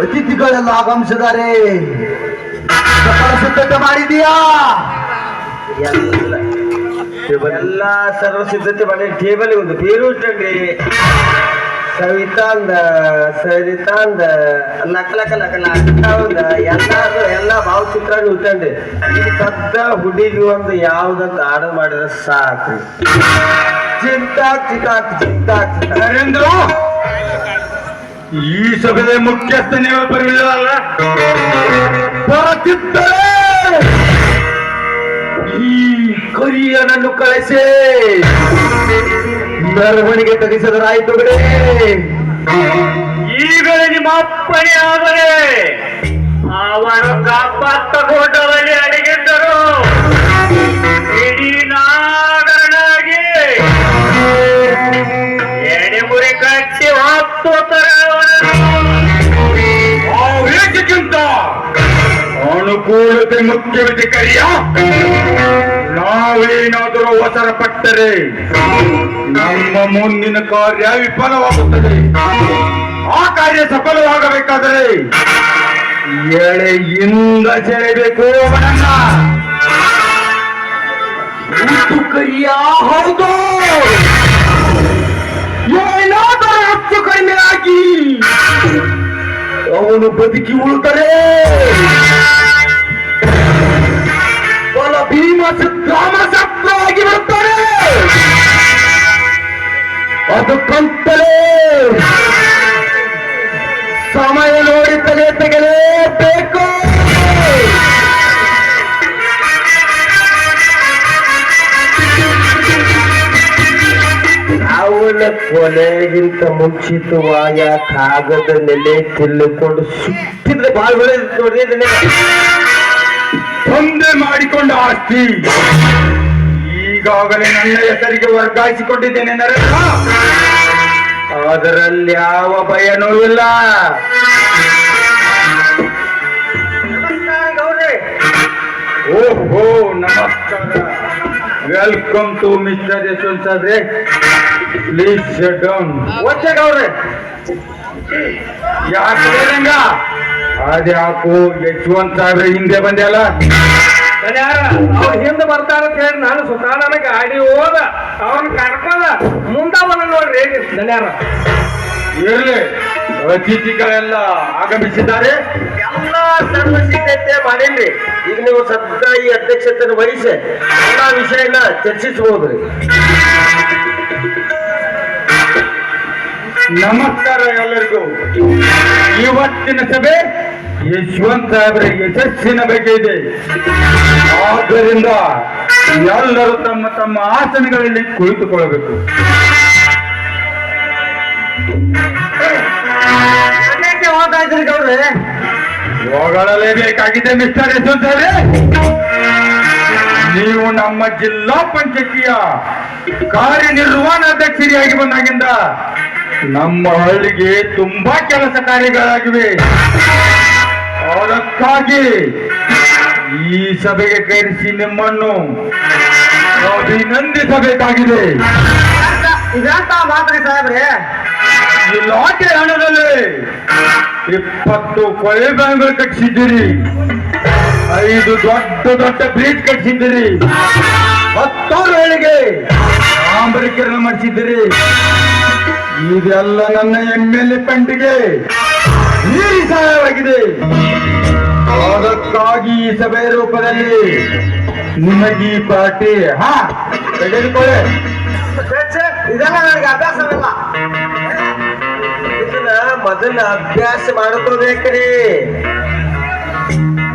ಅತಿಥಿಗಳೆಲ್ಲ ಆಗಮಿಸಿದ್ದಾರೆ. ಸಿದ್ಧತೆ ಮಾಡಿದೀಯಾ? ಎಲ್ಲ ಸರ್ವ ಸಿದ್ಧತೆ ಮಾಡಿ. ಟೇಬಲ್ ಒಂದು ಬೇರು ಇಟ್ಟಂಗ್ರಿ, ಸವಿತಾಂದ ಸರಿತಾಂದ ಲಕ ಲಕ ಲಕ ಲಕ ಎಲ್ಲ ಭಾವಚಿತ್ರ ಇಟ್ಟಂಡ್ರಿ. ಈಗ ಸದ್ದ ಹುಡುಗಿ ಒಂದು ಯಾವ್ದಂತ ಆರ್ಡರ್ ಮಾಡಿದ್ರೆ ಸಾಕ್ರಿ. ಚಿಂತಾಕ್ ಚಿಂತಾಕ್ ಚಿಂತಾಕ್ ನರೇಂದ್ರ, ಈ ಸಭೆಯ ಮುಖ್ಯಸ್ಥ ನೀವು ಬರಲಿಲ್ಲ. ಬರುತ್ತಿದ್ದರೆ ಈ ಕರಿಯನನ್ನು ಕಳಿಸಿ ಮೆರವಣಿಗೆ ತೆಗೆಸಿದರಾಯಿತು ಬಿಡಿ. ಈಗ ನಿಮ್ಮ ಅಪ್ಪಣೆ ಆದರೆ ಅವರು ಕಾಪಾಡಿಕೊಂಡವಲ್ಲಿ ಅಡಗಿದ್ದರು. ಇಡೀ ನಾಗರನಾಗಿ ಎಡೆಮುರಿ ಕಟ್ಟಿ ಹೋಗ್ತಾರೆ. ವೇಗಕ್ಕಿಂತ ಅನುಕೂಲತೆ ಮುಖ್ಯವಿದೆ ಕರಿಯ. ನಾವೇನಾದರೂ ಅವಸರ ಪಟ್ಟರೆ ನಮ್ಮ ಮುಂದಿನ ಕಾರ್ಯ ವಿಫಲವಾಗುತ್ತದೆ. ಆ ಕಾರ್ಯ ಸಫಲವಾಗಬೇಕಾದರೆ ಎಳೆಯಿಂದ ಸೆಳೆಬೇಕು ಅವನನ್ನ. ಕರಿಯ ಹೌದು, ಏನಾದರೂ ಹೆಚ್ಚು ಕಡಿಮೆ ಆಗಿ ಅವನು ಬದುಕಿ ಉಳಿದರೆ ಬಲ ಭೀಮ ಸಿದ್ಧಾಮ ಸತ್ವವಾಗಿ ಬಿಡುತ್ತಾರೆ. ಅದಕ್ಕಂತಲೇ ಸಮಯ ನೋಡಿ ತಲೆ ತೆಗೆಯಲೇಬೇಕು. ಅವನ ಕೊನೆಗಿಂತ ಮುಂಚಿತವಾಗಿ ಕಾಗದ ನೆಲೆ ತಿಳ್ಕೊಂಡು ಸುತ್ತಿದ್ರೆ ಬಾಳ್ ಬೆಳೆ ನೋಡ್ರಿ. ತೊಂದರೆ ಮಾಡಿಕೊಂಡ ಆಸ್ತಿ ಈಗಾಗಲೇ ನನ್ನ ಹೆಸರಿಗೆ ವರ್ಗಾಯಿಸಿಕೊಂಡಿದ್ದೇನೆ ನರೇಂದ್ರ. ಅದರಲ್ಲಿ ಯಾವ ಭಯನೂ ಇಲ್ಲ. ಓಹೋ, ನಮಸ್ಕಾರ. ವೆಲ್ಕಮ್ ಟು ಮಿಸ್ಟರ್ ಯಶವಂತ್ ಸಾಬ್ರೆ. Please sit down. ಒಚ್ಚಗವ್ರೆ ಯಾಕೆ ರಂಗ? ಅದ್ಯಾಕೋ ಯಶವಂತ್ ಸಾಬ್ರೆ ಹಿಂದೆ ಬಂದ್ಯಲ್ಲ? ಅವ್ರು ಹಿಂದೆ ಬರ್ತಾರ ಅಂತ ಹೇಳಿ ನಾನು ಸುತಾನನ ಗಾಡಿ ಹೋದ ಅವ್ರನ್ನ ಕರ್ಕೊಂಡ ಮುಂದ ಬಂದ ನೋಡ್ರಿ. ಧನ್ಯಾರ ಇರ್ಲಿ, ಅತಿಥಿಗಳೆಲ್ಲ ಆಗಮಿಸಿದ್ದಾರೆ. ಎಲ್ಲ ಸರ್ವ ಸಿದ್ಧತೆ ಮಾಡೇನ್ರಿ. ಈಗ ನೀವು ಸದ್ದ ಈ ಅಧ್ಯಕ್ಷತೆ ವಹಿಸಿ ಎಲ್ಲಾ ವಿಷಯನ ಚರ್ಚಿಸಬಹುದ್ರಿ. ನಮಸ್ಕಾರ ಎಲ್ಲರಿಗೂ. ಇವತ್ತಿನ ಸಭೆ ಯಶವಂತ್ ಸಾಹೇಬ್ರ ಯಶಸ್ಸಿನ ಬಗ್ಗೆ ಇದೆ. ಆದ್ದರಿಂದ ಎಲ್ಲರೂ ತಮ್ಮ ತಮ್ಮ ಆಸನಗಳಲ್ಲಿ ಕುಳಿತುಕೊಳ್ಳಬೇಕು. ಹೋಗ್ತಾ ಇದ್ರಿ ಗೌಡ್ರೆ? ಹೊಗಳಲೇಬೇಕಾಗಿದೆ ಮಿಸ್ಟರ್ ಯಶವಂತ್ ಸಾಹೇಬ್ರೆ. ನೀವು ನಮ್ಮ ಜಿಲ್ಲಾ ಪಂಚಾಯತಿಯ ಕಾರ್ಯನಿರ್ವಹಣಾಧ್ಯಕ್ಷರಿಯಾಗಿ ಬಂದಾಗಿಂದ ನಮ್ಮ ಹಳ್ಳಿಗೆ ತುಂಬಾ ಕೆಲಸ ಕಾರ್ಯಗಳಾಗಿವೆ. ಅದಕ್ಕಾಗಿ ಈ ಸಭೆಗೆ ಕರೆಸಿ ನಿಮ್ಮನ್ನು ಅಭಿನಂದಿಸಬೇಕಾಗಿದೆ. ಇದಂತ ಮಾತ್ರಿ ಸಾಹೇಬ್ರೆ? ಈ ಲಾಟೆ ಹಣದಲ್ಲಿ 20 ಕೊಳೆ ಬ್ಯಾಂಕ್ಗಳು ಕಟ್ಟಿಸಿದ್ದೀರಿ, 5 ದೊಡ್ಡ ದೊಡ್ಡ ಬ್ರಿಡ್ಜ್ ಕಟ್ಟಿಸಿದ್ದೀರಿ, 10 ವೇಳೆಗೆ ಡಾಂಬರೀಕರಣ ಮಾಡಿಸಿದ್ದೀರಿ. ಇದೆಲ್ಲ ನನ್ನ MLA ಫಂಡಿಗೆ ನೀರಿ ಸಹಾಯವಾಗಿದೆ. ಅದಕ್ಕಾಗಿ ಈ ಸಭೆ ರೂಪದಲ್ಲಿ ನಿಮಗೆ ಈ ಪಾರ್ಟಿ ತೆಗೆದುಕೊಳ್ಳಿ. ಇದೆಲ್ಲ ನನಗೆ ಅಭ್ಯಾಸವಿಲ್ಲ. ಇದನ್ನ ಮೊದಲ ಅಭ್ಯಾಸ ಮಾಡ್ಕೋಬೇಕ್ರಿ.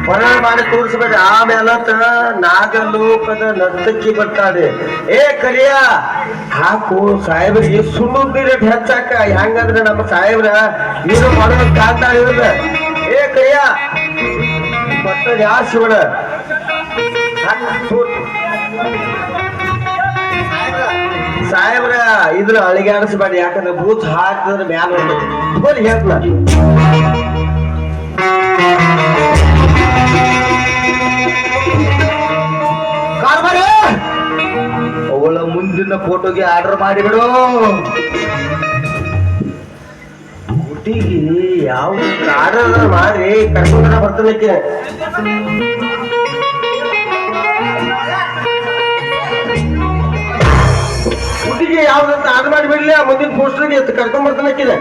ಹೊರ ಮಾಡಿ ತೋರಿಸ್ಬೇಡ್ರಿ. ಆಮೇಲೆ ನಾಗಲೋಕದ ನರ್ತಕಿ ಬರ್ತಾಳೆ. ಏ ಕರಿಯ ಹಾಕು ಸಾಹೇಬ್ರಿಗೆ ಸುಳ್ಳು ರೇಟ್ ಹೆಚ್ಚಾಕ. ಹೆಂಗಂದ್ರೆ ನಮ್ಮ ಸಾಹೇಬ್ರ ಏನು ಮಾಡೋದ್ ಕಾಣ್ತಾಳೆ ಇವ್ರ. ಏ ಕರಿಯ ಮತ್ತ ಯಾ ಶಿವಣ ಸಾಹೇಬ್ರ ಇದ್ರ ಅಳಿಗೆ ಅನಿಸ್ಬೇಡಿ. ಯಾಕಂದ್ರೆ ಬೂತ್ ಹಾಕಿದ್ರೆ ಮ್ಯಾಲ ಹೋಗಿ ಹೇಳ್ತ ಫೋಟೋಗೆ ಆರ್ಡರ್ ಮಾಡಿಬಿಡು. ಹುಡುಗಿ ಯಾವ ಆರ್ಡರ್ ಮಾಡಿ ಕರ್ಕೊಂಡ ಬರ್ತಾನಕ್ಕೆ. ಹುಡುಗಿ ಯಾವ್ದಂತ ಆರ್ಡರ್ ಮಾಡಿಬಿಡ್ಲಿ, ಆ ಮುಂದಿನ ಪೋಸ್ಟರ್ಗೆ ಕರ್ಕೊಂಡ್ ಬರ್ತಾನಕ್ಕಿದೆ.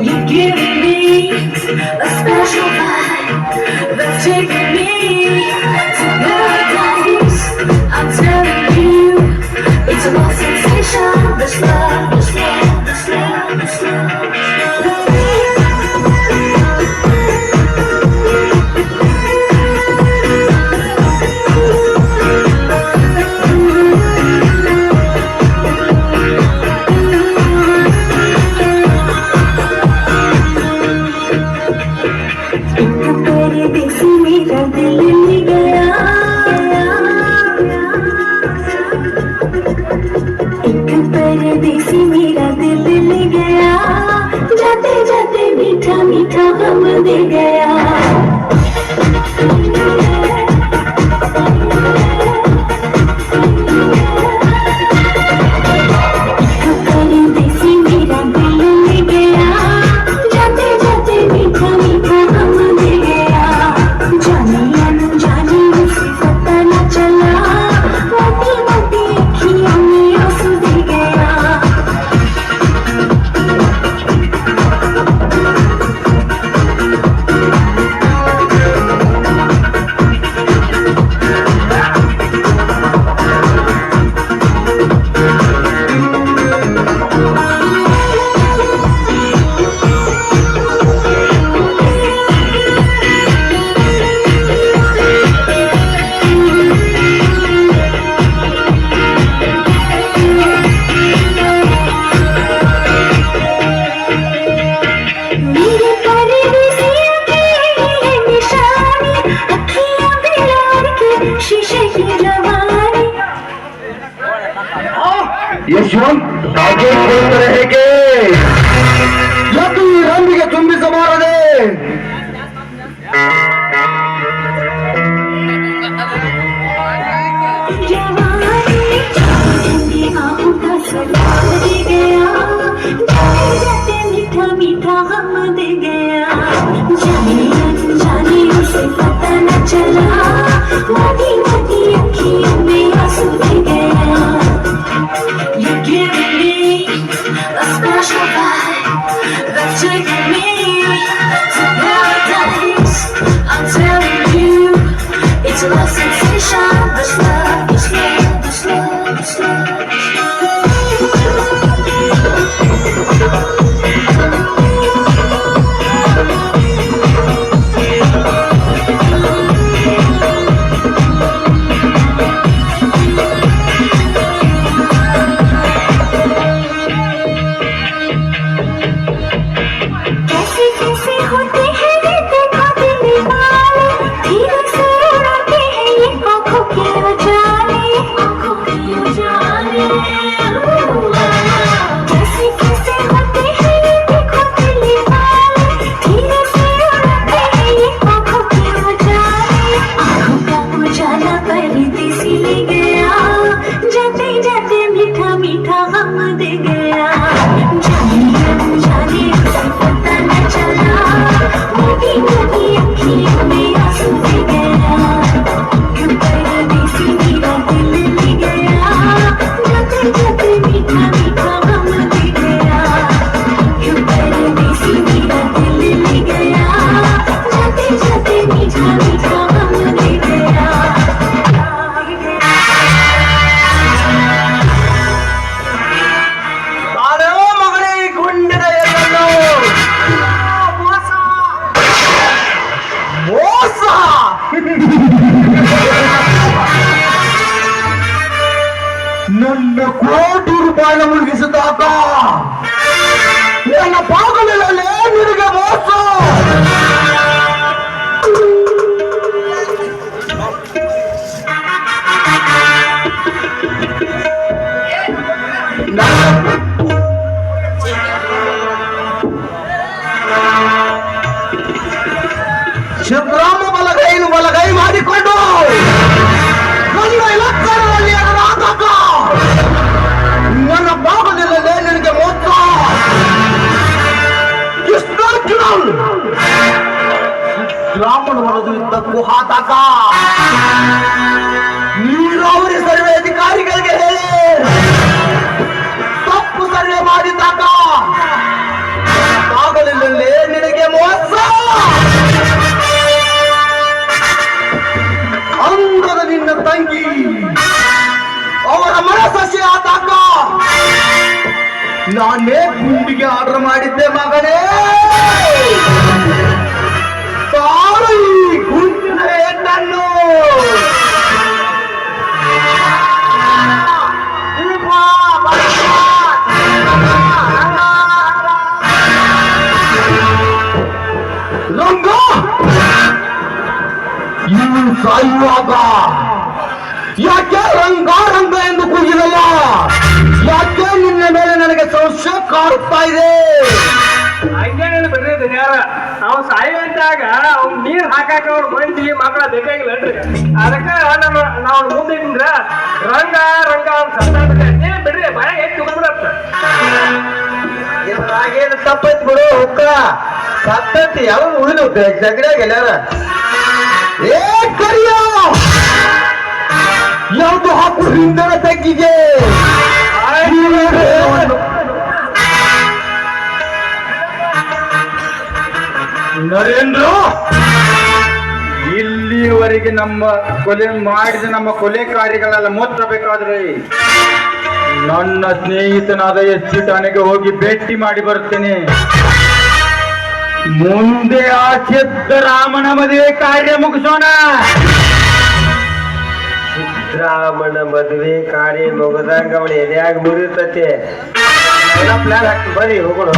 You're giving me a special vibe that's taking me to paradise. I'm telling you, it's a love sensation. This love, this love, this love, this love, मीठा गम दे गया. देसी मेरा दिल ले गया, जाते जाते मीठा मीठा गम दे गया. जाने अनजाने उसे पता न चला, मोटी मोटी अखियों में आंसू दे गया. ಯಶವಂತ್ ಹಾಗೆ ಕೊಡ್ತಾರೆ ಹೇಗೆ? ಯಾಕೆ ಈ ರಂಬಿಗೆ ತುಂಬಿಸಬಾರದೆ? मीठा मीठा गम दे गया. जाने अनजाने उसे पता न चला, मोटी मोटी अखियों में आंसू दे गया. You're giving me a special vibe that's taking me to paradise. I'm telling you, it's a love sensation. This love, this love, this love, this love, this ನನ್ನ ಕೋಟಿ ರೂಪಾಯಿನ ಮುಳುಗಿಸಿದಾಗ ನನ್ನ ಬಾಗಿಲಲ್ಲೇ ನಿನಗೆ ಮೋಸ. ಸಿದ್ದರಾಮ ಬಲಗೈ ಮಾಡಿಕೊಂಡು ನನ್ನ ಇಲಕ್ಕರಲ್ಲಿ ಎದುರಾದಾಗ ನನ್ನ ಭಾಗದಲ್ಲೇ ನಿನಗೆ ಮೋಸ. ಬ್ರಾಹ್ಮಣ ವರದು ಇದ್ದಕ್ಕೂ ಹಾತಾಕ ನೀರಾವರಿ ಸರ್ವೆ ಅಧಿಕಾರಿಗಳಿಗೆ ಹೇಳಿ ತಪ್ಪು ಸರ್ವೆ ಮಾಡಿದಾಗ ಭಾಗದಲ್ಲೇ ನಿನಗೆ ಮೋಸ. ಅಂಗದ ನಿನ್ನ ತಂಗಿ ಅವರ ಮನಸ್ಸು ಆದಾಗ ನಾನೇ ಗುಂಡಿಗೆ ಆರ್ಡರ್ ಮಾಡಿದ್ದೆ ಮಗನೇ. ತಾಳು ಈ ಗುಂಡಿನ ಹೆಣ್ಣನ್ನು. ರಂಗ ಇನ್ನು ಸಾಯುವಾಗ ಯಾಕೆ ರಂಗ ರಂಗ ಎಂದು ಕೂಗಿದಲ್ಲ? ಯಾಕೆ ನಿನ್ನ ಮೇಲೆ ನನಗೆ ಸಂಶಯ ಕಾಡುತ್ತಾ ಇದೆ? ಹಂಗೇನೇನು ಬಿಡ್ರಿ ಧನ್ಯಾರ, ಅವ್ ಸಾಯುವಂತಾಗ ಅವ್ನ್ ನೀರ್ ಹಾಕಾಕ ಅವ್ರ ಮಂದಿ ಮಕ್ಕಳ ಬೇಕಾಗಿಲ್ಲ ಅದಕ್ಕೆ ನಾವು ಮುಂದೆ ಇಟ್ಟಿದ್ರ ರಂಗ ರಂಗ ಅವ್ನ ಸತ್ತಾಡ್ಬೇಕು ಬಿಡ್ರಿ ಭಯ ಹೆಚ್ಚು ಬಂದ್ರತ್ತ. ಇದ್ರಾಗೇನು ತಪ್ಪೈತ್ ಬಿಡು ಹುಕ್ಕ ಸತ್ತೈತಿ ಯಾವ ಉಳಿದು ಜಗಡ್ಯಾಗ ಎಲ್ಲಾರ ಏ ಕರಿಯ ಯಾವುದು ಹಾಕು ಹಿಂದರ ತೆಗ್ಗಿಗೆ ನರೇಂದ್ರ, ಇಲ್ಲಿಯವರೆಗೆ ನಮ್ಮ ಕೊಲೆ ಮಾಡಿದ ನಮ್ಮ ಕೊಲೆಕಾರಿಗಳೆಲ್ಲ ಮುಚ್ಚಬೇಕಾದ್ರೆ ನನ್ನ ಸ್ನೇಹಿತನಾದ ಎಚ್ಚಿಟಾನೆಗೆ ಹೋಗಿ ಭೇಟಿ ಮಾಡಿ ಬರುತ್ತೇನೆ. ಮುಂದೆ ಆ ಸಿದ್ದರಾಮನ ಮದುವೆ ಕಾರ್ಯ ಮುಗಿಸೋಣ. ಸಿದ್ದರಾಮನ ಮದುವೆ ಕಾರ್ಯ ಮುಗದಂಗ ಅವಳು ಎದೆಯಾಗ ಮುರಿತತೆ. ಪ್ಲಾನ್ ಹಾಕಿ ಬರೀ ಹೋಗೋಣ.